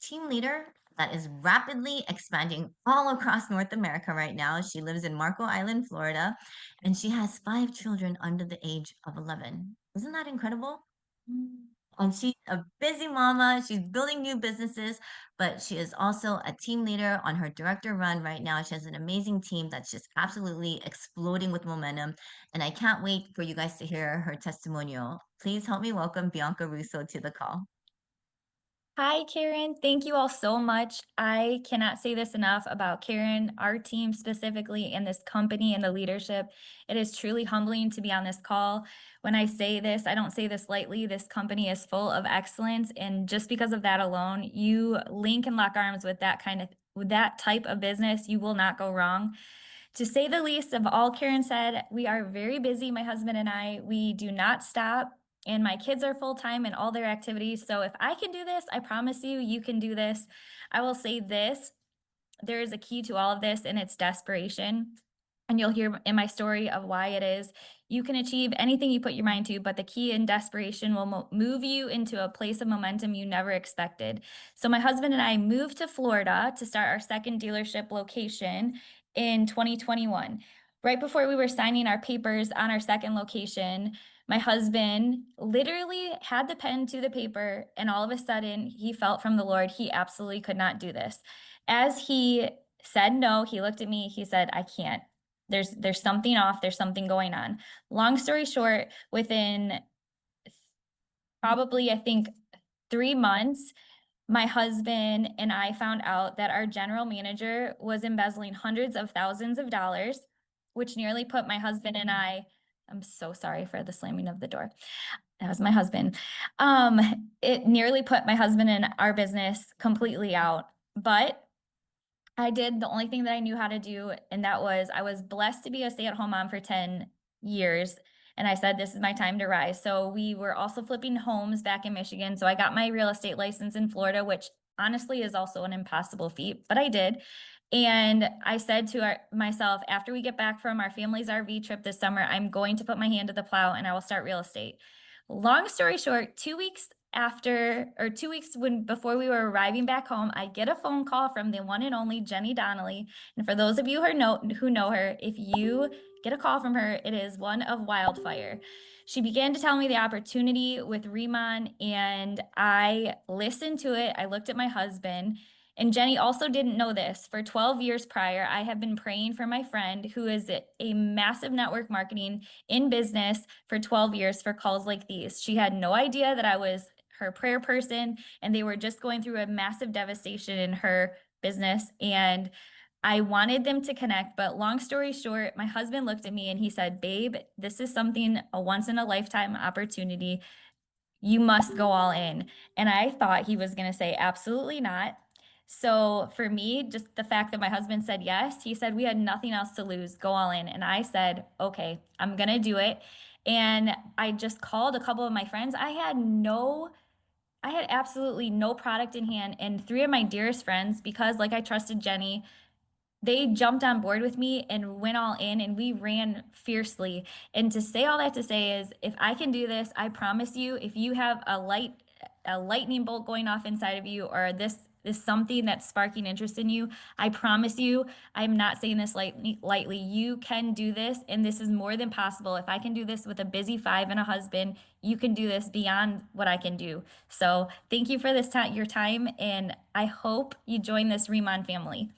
team leader that is rapidly expanding all across North America right now. She lives in Marco Island, Florida, and she has 5 children under the age of 11. Isn't that incredible? Mm. And she's a busy mama. She's building new businesses, but she is also a team leader on her director run right now. She has an amazing team that's just absolutely exploding with momentum. And I can't wait for you guys to hear her testimonial. Please help me welcome Bianca Russo to the call. Hi, Karen. Thank you all so much. I cannot say this enough about Karen, our team specifically, and this company and the leadership. It is truly humbling to be on this call. When I say this, I don't say this lightly. This company is full of excellence, and just because of that alone, you link and lock arms with with that type of business, you will not go wrong. To say the least of all Karen said, we are very busy, my husband and I. We do not stop, and my kids are full time in all their activities. So if I can do this, I promise you, you can do this. I will say this, there is a key to all of this, and it's desperation. And you'll hear in my story of why it is. You can achieve anything you put your mind to, but the key in desperation will move you into a place of momentum you never expected. So, my husband and I moved to Florida to start our second dealership location in 2021. Right before we were signing our papers on our second location, my husband literally had the pen to the paper, and all of a sudden, he felt from the Lord he absolutely could not do this. As he said no, he looked at me, he said, I can't. There's something off, there's something going on. Long story short, within probably I think 3 months, my husband and I found out that our general manager was embezzling hundreds of thousands of dollars, which nearly put my husband and I'm so sorry for the slamming of the door. That was my husband. Um, it nearly put my husband and our business completely out. But I did the only thing that I knew how to do, and that was I was blessed to be a stay-at-home mom for 10 years. And I said, this is my time to rise. So we were also flipping homes back in Michigan. So I got my real estate license in Florida, which honestly is also an impossible feat, but I did. And I said to myself, after we get back from our family's RV trip this summer, I'm going to put my hand to the plow and I will start real estate. Long story short, 2 weeks after, or 2 weeks before we were arriving back home, I get a phone call from the one and only Jenny Donnelly. And for those of you who know her, if you get a call from her, it is one of wildfire. She began to tell me the opportunity with Remon, and I listened to it. I looked at my husband, and Jenny also didn't know this. For 12 years prior, I have been praying for my friend who is a massive network marketing in business for 12 years for calls like these. She had no idea that I was her prayer person, and they were just going through a massive devastation in her business. And I wanted them to connect, but long story short, my husband looked at me and he said, Babe, this is something, a once in a lifetime opportunity. You must go all in. And I thought he was going to say, absolutely not. So for me, just the fact that my husband said yes, he said we had nothing else to lose, go all in. And I said, okay, I'm going to do it. And I just called a couple of my friends. I had absolutely no product in hand. And three of my dearest friends, because like I trusted Jenny, they jumped on board with me and went all in, and we ran fiercely. And to say all that to say is, if I can do this, I promise you, if you have a lightning bolt going off inside of you, or this is something that's sparking interest in you, I promise you, I'm not saying this lightly, you can do this, and this is more than possible. If I can do this with a busy five and a husband, you can do this beyond what I can do. So thank you for your time, and I hope you join this Remon family.